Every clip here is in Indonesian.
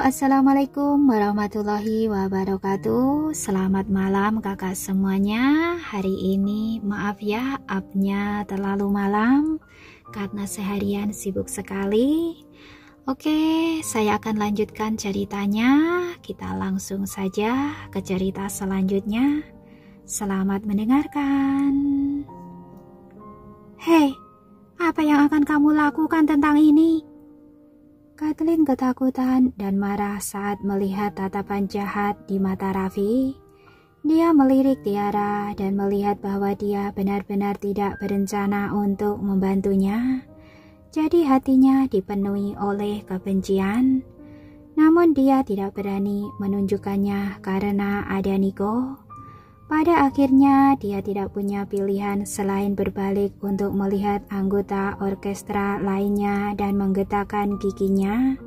Assalamualaikum warahmatullahi wabarakatuh. Selamat malam kakak semuanya. Hari ini maaf ya upnya terlalu malam karena seharian sibuk sekali. Oke, saya akan lanjutkan ceritanya. Kita langsung saja ke cerita selanjutnya. Selamat mendengarkan. Hei, apa yang akan kamu lakukan tentang ini? Kathleen ketakutan dan marah saat melihat tatapan jahat di mata Raffi. Dia melirik Tiara dan melihat bahwa dia benar-benar tidak berencana untuk membantunya. Jadi hatinya dipenuhi oleh kebencian. Namun dia tidak berani menunjukkannya karena ada Nico. Pada akhirnya dia tidak punya pilihan selain berbalik untuk melihat anggota orkestra lainnya dan menggetakkan giginya.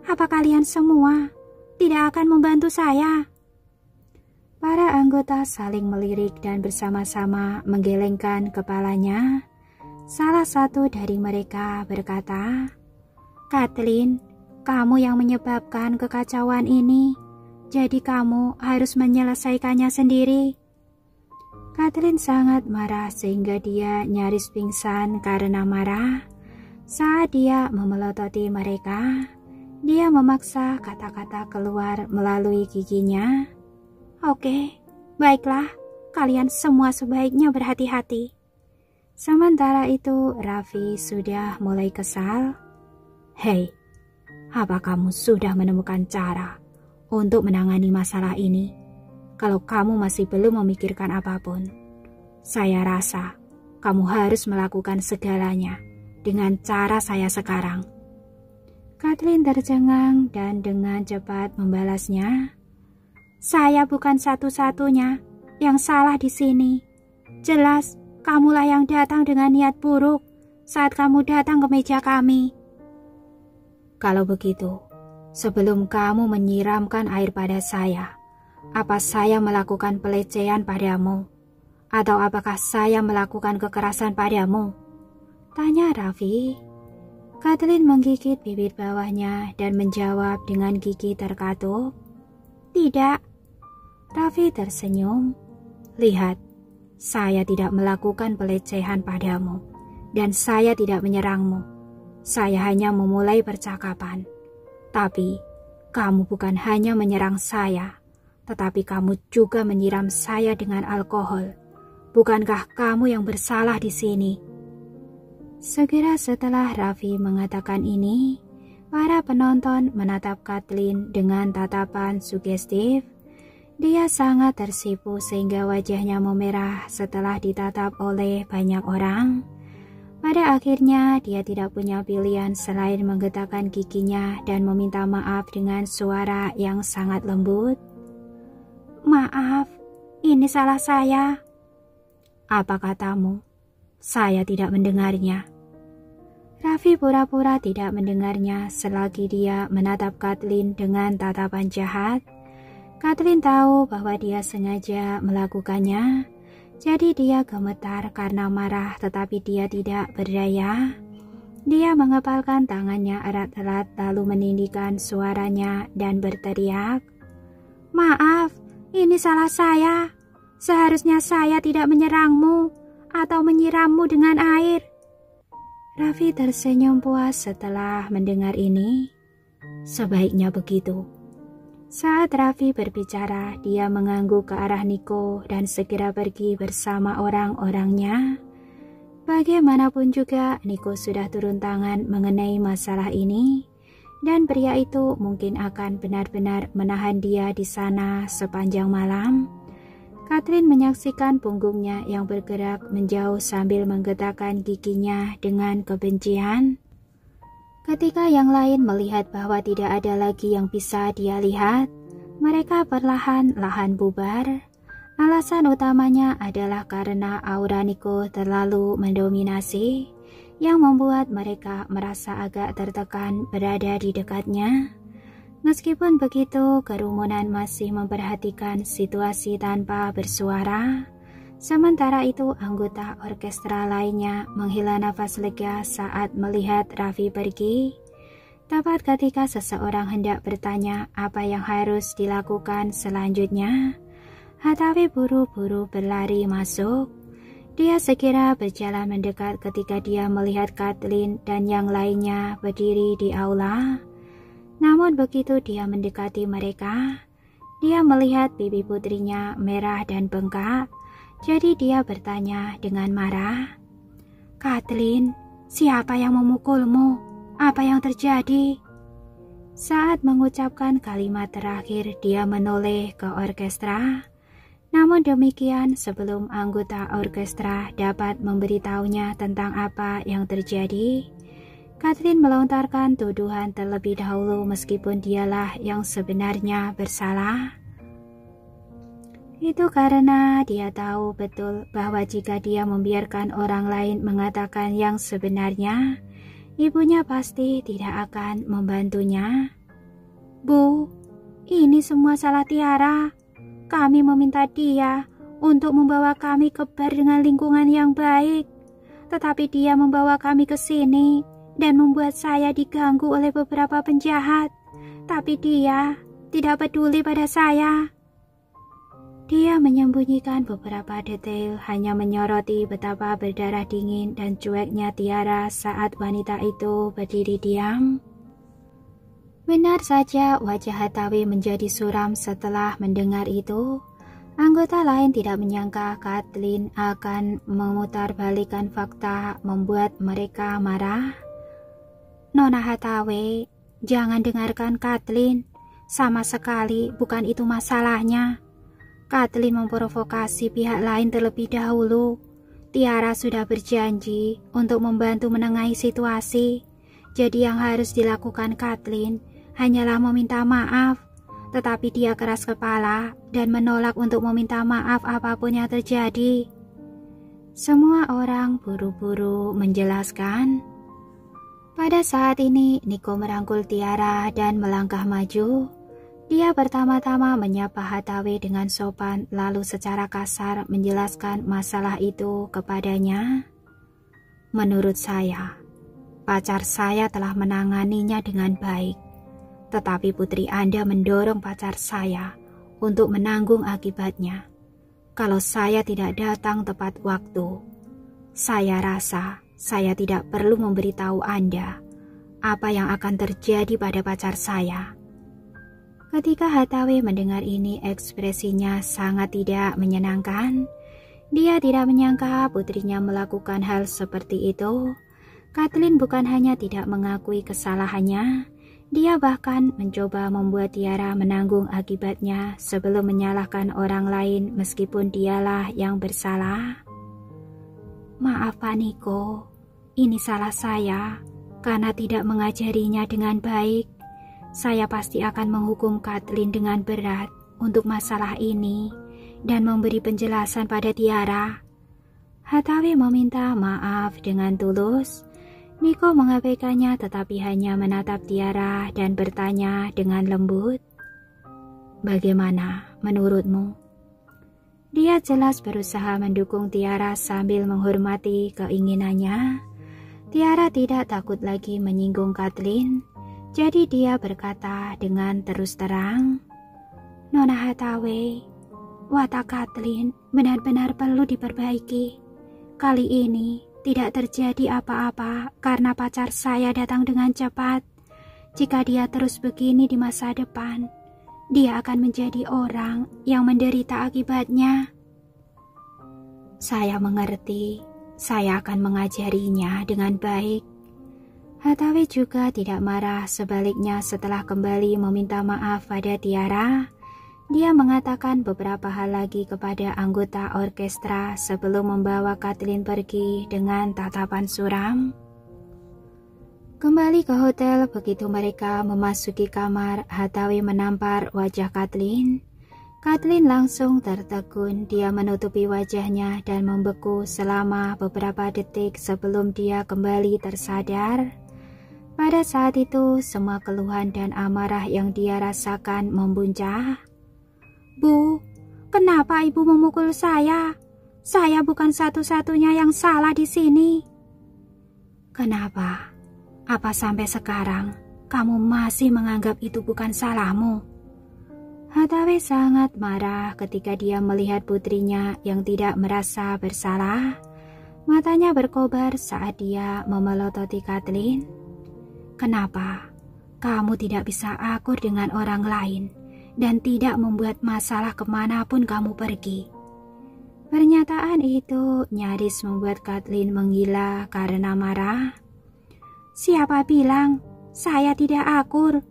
Apa kalian semua tidak akan membantu saya? Para anggota saling melirik dan bersama-sama menggelengkan kepalanya. Salah satu dari mereka berkata, "Kathleen, kamu yang menyebabkan kekacauan ini. Jadi kamu harus menyelesaikannya sendiri." Kathleen sangat marah sehingga dia nyaris pingsan karena marah. Saat dia memelototi mereka, dia memaksa kata-kata keluar melalui giginya. "Oke, baiklah, kalian semua sebaiknya berhati-hati." Sementara itu Raffi sudah mulai kesal. "Hei, apa kamu sudah menemukan cara untuk menangani masalah ini? Kalau kamu masih belum memikirkan apapun, saya rasa kamu harus melakukan segalanya dengan cara saya sekarang." Kathleen tercengang dan dengan cepat membalasnya, "Saya bukan satu-satunya yang salah di sini. Jelas kamulah yang datang dengan niat buruk saat kamu datang ke meja kami." "Kalau begitu, sebelum kamu menyiramkan air pada saya, apa saya melakukan pelecehan padamu? Atau apakah saya melakukan kekerasan padamu?" tanya Raffi. Kathleen menggigit bibir bawahnya dan menjawab dengan gigi terkatup, "Tidak." Raffi tersenyum. "Lihat, saya tidak melakukan pelecehan padamu dan saya tidak menyerangmu. Saya hanya memulai percakapan. Tapi, kamu bukan hanya menyerang saya, tetapi kamu juga menyiram saya dengan alkohol. Bukankah kamu yang bersalah di sini?" Segera setelah Raffi mengatakan ini, para penonton menatap Kathleen dengan tatapan sugestif. Dia sangat tersipu sehingga wajahnya memerah setelah ditatap oleh banyak orang. Pada akhirnya dia tidak punya pilihan selain menggetakkan giginya dan meminta maaf dengan suara yang sangat lembut. "Maaf, ini salah saya." "Apa katamu? Saya tidak mendengarnya." Raffi pura-pura tidak mendengarnya selagi dia menatap Kathleen dengan tatapan jahat. Kathleen tahu bahwa dia sengaja melakukannya. Jadi dia gemetar karena marah tetapi dia tidak berdaya. Dia mengepalkan tangannya erat-erat lalu meninggikan suaranya dan berteriak, "Maaf, ini salah saya. Seharusnya saya tidak menyerangmu atau menyirammu dengan air." Raffi tersenyum puas setelah mendengar ini. "Sebaiknya begitu." Saat Raffi berbicara, dia mengangguk ke arah Nico dan segera pergi bersama orang-orangnya. Bagaimanapun juga, Nico sudah turun tangan mengenai masalah ini, dan pria itu mungkin akan benar-benar menahan dia di sana sepanjang malam. Kathleen menyaksikan punggungnya yang bergerak menjauh sambil menggetakkan giginya dengan kebencian. Ketika yang lain melihat bahwa tidak ada lagi yang bisa dia lihat, mereka perlahan-lahan bubar. Alasan utamanya adalah karena aura Nico terlalu mendominasi, yang membuat mereka merasa agak tertekan berada di dekatnya. Meskipun begitu, kerumunan masih memperhatikan situasi tanpa bersuara. Sementara itu, anggota orkestra lainnya menghela nafas lega saat melihat Raffi pergi. Tepat ketika seseorang hendak bertanya apa yang harus dilakukan selanjutnya, Hathaway buru-buru berlari masuk. Dia segera berjalan mendekat ketika dia melihat Kathleen dan yang lainnya berdiri di aula. Namun begitu dia mendekati mereka, dia melihat pipi putrinya merah dan bengkak. Jadi dia bertanya dengan marah, "Kathleen, siapa yang memukulmu? Apa yang terjadi?" Saat mengucapkan kalimat terakhir, dia menoleh ke orkestra. Namun demikian, sebelum anggota orkestra dapat memberitahunya tentang apa yang terjadi, Kathleen melontarkan tuduhan terlebih dahulu meskipun dialah yang sebenarnya bersalah. Itu karena dia tahu betul bahwa jika dia membiarkan orang lain mengatakan yang sebenarnya, ibunya pasti tidak akan membantunya. "Bu, ini semua salah Tiara. Kami meminta dia untuk membawa kami ke bar dengan lingkungan yang baik. Tetapi dia membawa kami ke sini dan membuat saya diganggu oleh beberapa penjahat. Tapi dia tidak peduli pada saya." Dia menyembunyikan beberapa detail, hanya menyoroti betapa berdarah dingin dan cueknya Tiara saat wanita itu berdiri diam. Benar saja, wajah Hathaway menjadi suram setelah mendengar itu. Anggota lain tidak menyangka Kathleen akan memutarbalikkan fakta membuat mereka marah. "Nona Hathaway, jangan dengarkan Kathleen. Sama sekali bukan itu masalahnya. Kathleen memprovokasi pihak lain terlebih dahulu. Tiara sudah berjanji untuk membantu menengahi situasi. Jadi yang harus dilakukan Kathleen hanyalah meminta maaf, tetapi dia keras kepala dan menolak untuk meminta maaf apapun yang terjadi." Semua orang buru-buru menjelaskan. Pada saat ini, Nico merangkul Tiara dan melangkah maju. Dia pertama-tama menyapa Hathaway dengan sopan, lalu secara kasar menjelaskan masalah itu kepadanya. "Menurut saya, pacar saya telah menanganinya dengan baik. Tetapi putri Anda mendorong pacar saya untuk menanggung akibatnya. Kalau saya tidak datang tepat waktu, saya rasa saya tidak perlu memberitahu Anda apa yang akan terjadi pada pacar saya." Ketika Hathaway mendengar ini, ekspresinya sangat tidak menyenangkan. Dia tidak menyangka putrinya melakukan hal seperti itu. Kathleen bukan hanya tidak mengakui kesalahannya, dia bahkan mencoba membuat Tiara menanggung akibatnya sebelum menyalahkan orang lain meskipun dialah yang bersalah. "Maaf Pak Nico, ini salah saya karena tidak mengajarinya dengan baik. Saya pasti akan menghukum Kathleen dengan berat untuk masalah ini dan memberi penjelasan pada Tiara." Hathaway meminta maaf dengan tulus. Nico mengabaikannya tetapi hanya menatap Tiara dan bertanya dengan lembut, "Bagaimana menurutmu?" Dia jelas berusaha mendukung Tiara sambil menghormati keinginannya. Tiara tidak takut lagi menyinggung Kathleen, jadi dia berkata dengan terus terang, "Nona Hathaway, watak Kathleen benar-benar perlu diperbaiki. Kali ini tidak terjadi apa-apa karena pacar saya datang dengan cepat. Jika dia terus begini di masa depan, dia akan menjadi orang yang menderita akibatnya." "Saya mengerti, saya akan mengajarinya dengan baik." Hathaway juga tidak marah, sebaliknya setelah kembali meminta maaf pada Tiara, dia mengatakan beberapa hal lagi kepada anggota orkestra sebelum membawa Kathleen pergi dengan tatapan suram. Kembali ke hotel, begitu mereka memasuki kamar, Hathaway menampar wajah Kathleen. Kathleen langsung tertegun, dia menutupi wajahnya dan membeku selama beberapa detik sebelum dia kembali tersadar. Pada saat itu, semua keluhan dan amarah yang dia rasakan membuncah. "Bu, kenapa ibu memukul saya? Saya bukan satu-satunya yang salah di sini." "Kenapa? Apa sampai sekarang kamu masih menganggap itu bukan salahmu. Hathaway sangat marah ketika dia melihat putrinya yang tidak merasa bersalah. Matanya berkobar saat dia memelototi Kathleen. Kenapa kamu tidak bisa akur dengan orang lain dan tidak membuat masalah kemanapun kamu pergi? Pernyataan itu nyaris membuat Kathleen menggila karena marah. Siapa bilang saya tidak akur?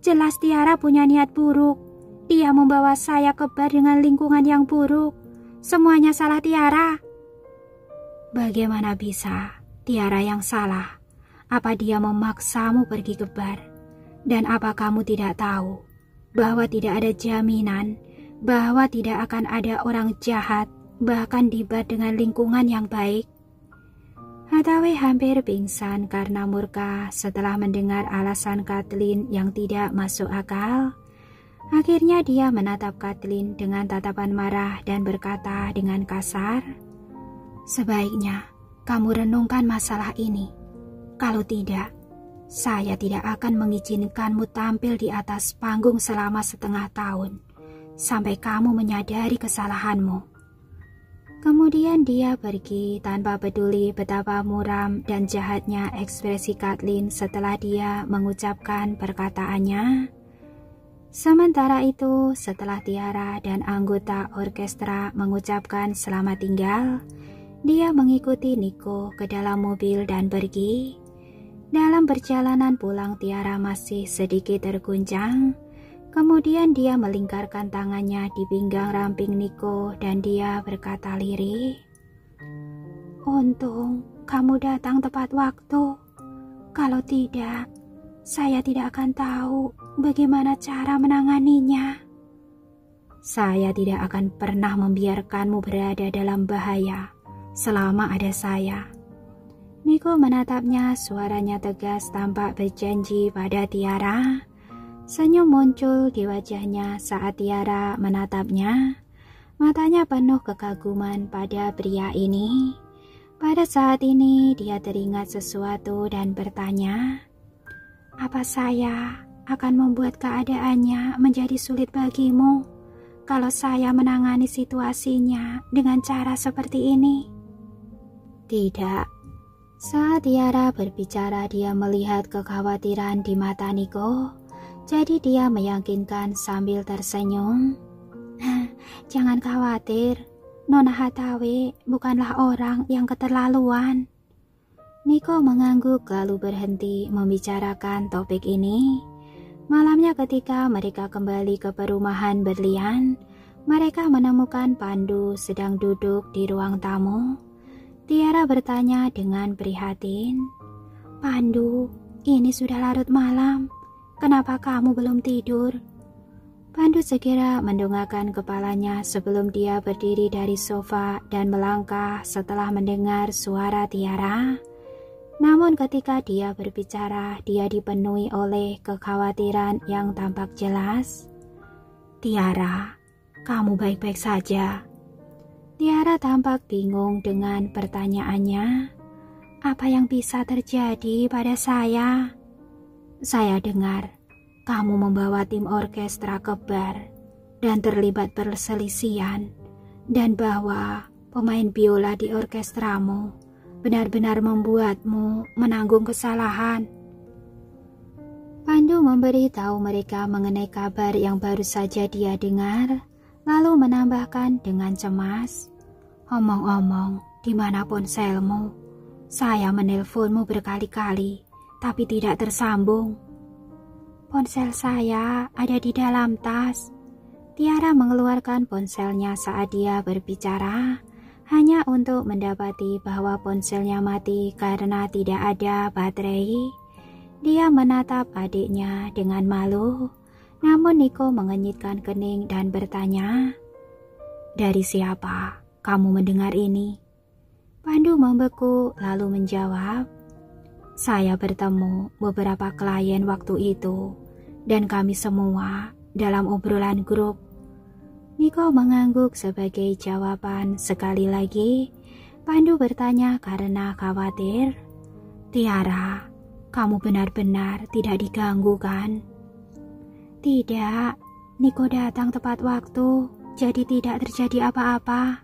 Jelas Tiara punya niat buruk. Dia membawa saya ke bar dengan lingkungan yang buruk. Semuanya salah Tiara. Bagaimana bisa Tiara yang salah? Apa dia memaksamu pergi ke bar? Dan apa kamu tidak tahu bahwa tidak ada jaminan bahwa tidak akan ada orang jahat bahkan di bar dengan lingkungan yang baik? Hathaway hampir pingsan karena murka setelah mendengar alasan Kathleen yang tidak masuk akal. Akhirnya dia menatap Kathleen dengan tatapan marah dan berkata dengan kasar, sebaiknya kamu renungkan masalah ini. Kalau tidak, saya tidak akan mengizinkanmu tampil di atas panggung selama setengah tahun, sampai kamu menyadari kesalahanmu. Kemudian dia pergi tanpa peduli betapa muram dan jahatnya ekspresi Kathleen setelah dia mengucapkan perkataannya. Sementara itu, setelah Tiara dan anggota orkestra mengucapkan selamat tinggal, dia mengikuti Nico ke dalam mobil dan pergi. Dalam perjalanan pulang, Tiara masih sedikit terguncang. Kemudian dia melingkarkan tangannya di pinggang ramping Nico dan dia berkata lirih, untung kamu datang tepat waktu. Kalau tidak, saya tidak akan tahu bagaimana cara menanganinya. Saya tidak akan pernah membiarkanmu berada dalam bahaya selama ada saya. Nico menatapnya, suaranya tegas tampak berjanji pada Tiara. Senyum muncul di wajahnya saat Tiara menatapnya. Matanya penuh kekaguman pada pria ini. Pada saat ini dia teringat sesuatu dan bertanya, apa saya akan membuat keadaannya menjadi sulit bagimu kalau saya menangani situasinya dengan cara seperti ini? Tidak. Saat Tiara berbicara, dia melihat kekhawatiran di mata Nico, jadi dia meyakinkan sambil tersenyum. Jangan khawatir, Nona Hathaway bukanlah orang yang keterlaluan. Nico mengangguk lalu berhenti membicarakan topik ini. Malamnya ketika mereka kembali ke perumahan berlian, mereka menemukan Pandu sedang duduk di ruang tamu. Tiara bertanya dengan prihatin, Pandu, ini sudah larut malam. Kenapa kamu belum tidur? Pandu segera mendongakkan kepalanya sebelum dia berdiri dari sofa dan melangkah setelah mendengar suara Tiara. Namun ketika dia berbicara, dia dipenuhi oleh kekhawatiran yang tampak jelas. Tiara, kamu baik-baik saja? Tiara tampak bingung dengan pertanyaannya. Apa yang bisa terjadi pada saya? Saya dengar kamu membawa tim orkestra ke bar dan terlibat perselisihan, dan bahwa pemain biola di orkestramu benar-benar membuatmu menanggung kesalahan. Pandu memberitahu mereka mengenai kabar yang baru saja dia dengar, lalu menambahkan dengan cemas, omong-omong, di mana ponselmu? Saya menelponmu berkali-kali, tapi tidak tersambung. Ponsel saya ada di dalam tas. Tiara mengeluarkan ponselnya saat dia berbicara, hanya untuk mendapati bahwa ponselnya mati karena tidak ada baterai. Dia menatap adiknya dengan malu, namun Nico mengenyitkan kening dan bertanya, dari siapa kamu mendengar ini? Pandu membeku lalu menjawab, saya bertemu beberapa klien waktu itu, dan kami semua dalam obrolan grup. Nico mengangguk sebagai jawaban. Sekali lagi, Pandu bertanya karena khawatir. Tiara, Kamu benar-benar tidak diganggu kan? Tidak, Niko datang tepat waktu, jadi tidak terjadi apa-apa.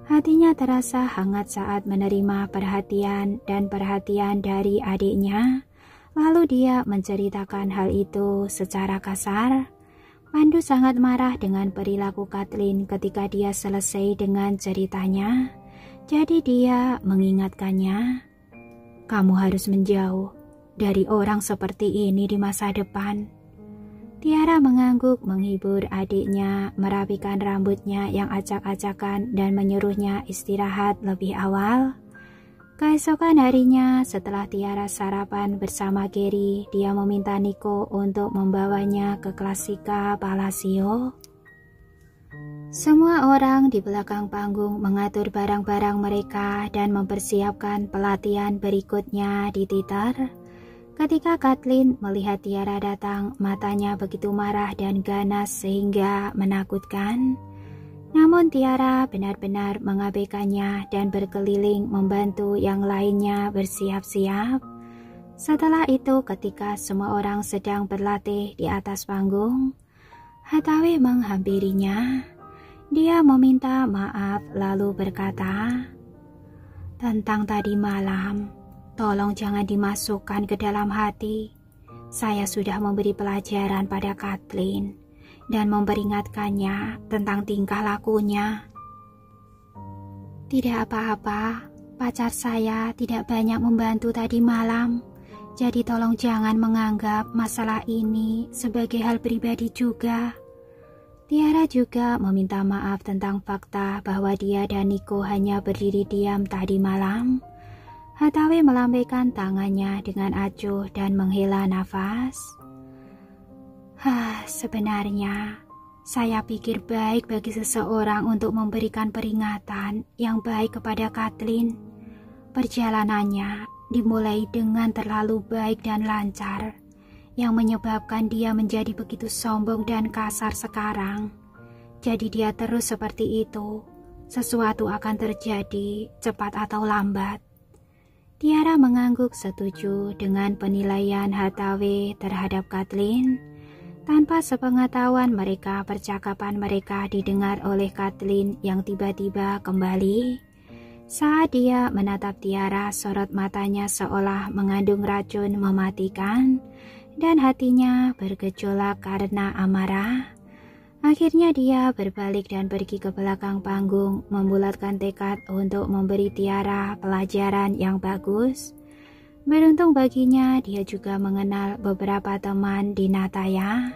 Hatinya terasa hangat saat menerima perhatian dan perhatian dari adiknya. Lalu dia menceritakan hal itu secara kasar. Pandu sangat marah dengan perilaku Kathleen ketika dia selesai dengan ceritanya. Jadi dia mengingatkannya, kamu harus menjauh dari orang seperti ini di masa depan. Tiara mengangguk menghibur adiknya, merapikan rambutnya yang acak-acakan dan menyuruhnya istirahat lebih awal. Keesokan harinya setelah Tiara sarapan bersama Gary, dia meminta Niko untuk membawanya ke Classica Palacio. Semua orang di belakang panggung mengatur barang-barang mereka dan mempersiapkan pelatihan berikutnya di teater. Ketika Kathleen melihat Tiara datang, matanya begitu marah dan ganas sehingga menakutkan. Namun Tiara benar-benar mengabaikannya dan berkeliling membantu yang lainnya bersiap-siap. Setelah itu ketika semua orang sedang berlatih di atas panggung, Hathaway menghampirinya. Dia meminta maaf lalu berkata, tentang tadi malam, tolong jangan dimasukkan ke dalam hati. Saya sudah memberi pelajaran pada Kathleen dan memperingatkannya tentang tingkah lakunya. Tidak apa-apa, pacar saya tidak banyak membantu tadi malam. Jadi tolong jangan menganggap masalah ini sebagai hal pribadi juga. Tiara juga meminta maaf tentang fakta bahwa dia dan Niko hanya berdiri diam tadi malam. Hathaway melambaikan tangannya dengan acuh dan menghela nafas. Sebenarnya saya pikir baik bagi seseorang untuk memberikan peringatan yang baik kepada Kathleen. Perjalanannya dimulai dengan terlalu baik dan lancar, yang menyebabkan dia menjadi begitu sombong dan kasar sekarang. Jadi dia terus seperti itu. Sesuatu akan terjadi cepat atau lambat. Tiara mengangguk setuju dengan penilaian Hathaway terhadap Kathleen. Tanpa sepengetahuan mereka, percakapan mereka didengar oleh Kathleen yang tiba-tiba kembali. Saat dia menatap Tiara, sorot matanya seolah mengandung racun mematikan. Dan hatinya bergejolak karena amarah. Akhirnya dia berbalik dan pergi ke belakang panggung, membulatkan tekad untuk memberi Tiara pelajaran yang bagus. Beruntung baginya, dia juga mengenal beberapa teman di Nataya.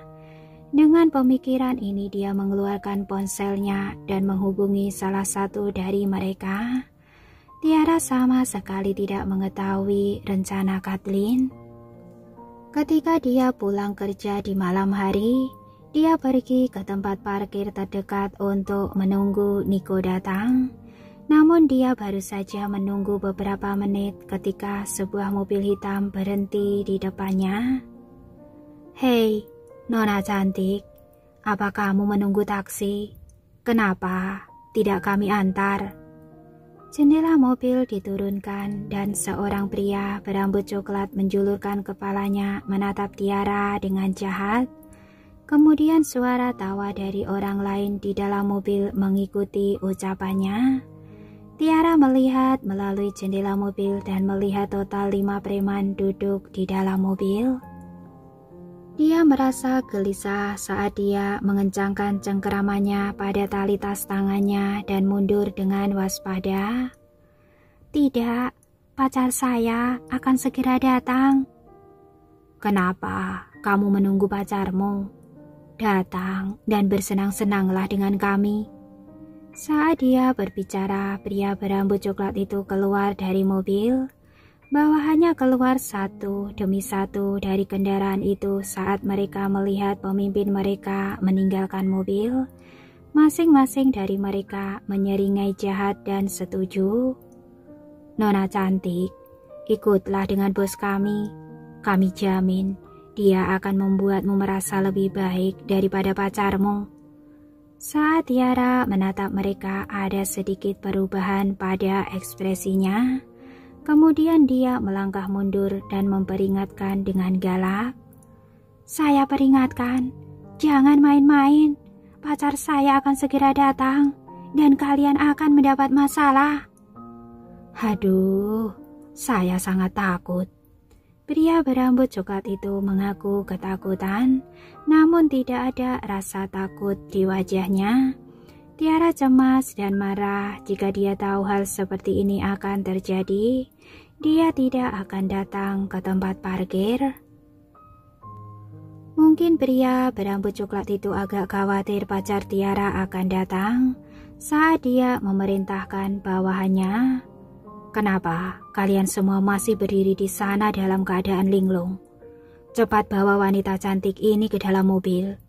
Dengan pemikiran ini, dia mengeluarkan ponselnya dan menghubungi salah satu dari mereka. Tiara sama sekali tidak mengetahui rencana Kathleen. Ketika dia pulang kerja di malam hari, dia pergi ke tempat parkir terdekat untuk menunggu Niko datang. Namun dia baru saja menunggu beberapa menit ketika sebuah mobil hitam berhenti di depannya. Hei, Nona cantik, apa kamu menunggu taksi? Kenapa tidak kami antar? Jendela mobil diturunkan dan seorang pria berambut coklat menjulurkan kepalanya menatap Tiara dengan jahat. Kemudian suara tawa dari orang lain di dalam mobil mengikuti ucapannya. Tiara melihat melalui jendela mobil dan melihat total 5 preman duduk di dalam mobil. Dia merasa gelisah saat dia mengencangkan cengkeramannya pada tali tas tangannya dan mundur dengan waspada. Tidak, pacar saya akan segera datang. Kenapa kamu menunggu pacarmu? Datang dan bersenang-senanglah dengan kami. Saat dia berbicara, pria berambut coklat itu keluar dari mobil. Bawahannya keluar satu demi satu dari kendaraan itu saat mereka melihat pemimpin mereka meninggalkan mobil. Masing-masing dari mereka menyeringai jahat dan setuju. Nona cantik, ikutlah dengan bos kami. Kami jamin dia akan membuatmu merasa lebih baik daripada pacarmu. Saat Tiara menatap mereka, ada sedikit perubahan pada ekspresinya. Kemudian dia melangkah mundur dan memperingatkan dengan galak. Saya peringatkan, jangan main-main. Pacar saya akan segera datang dan kalian akan mendapat masalah. Aduh, saya sangat takut. Pria berambut coklat itu mengaku ketakutan, namun tidak ada rasa takut di wajahnya. Tiara cemas dan marah jika dia tahu hal seperti ini akan terjadi. Dia tidak akan datang ke tempat parkir. Mungkin pria berambut coklat itu agak khawatir pacar Tiara akan datang saat dia memerintahkan bawahannya. Kenapa kalian semua masih berdiri di sana dalam keadaan linglung? Cepat bawa wanita cantik ini ke dalam mobil.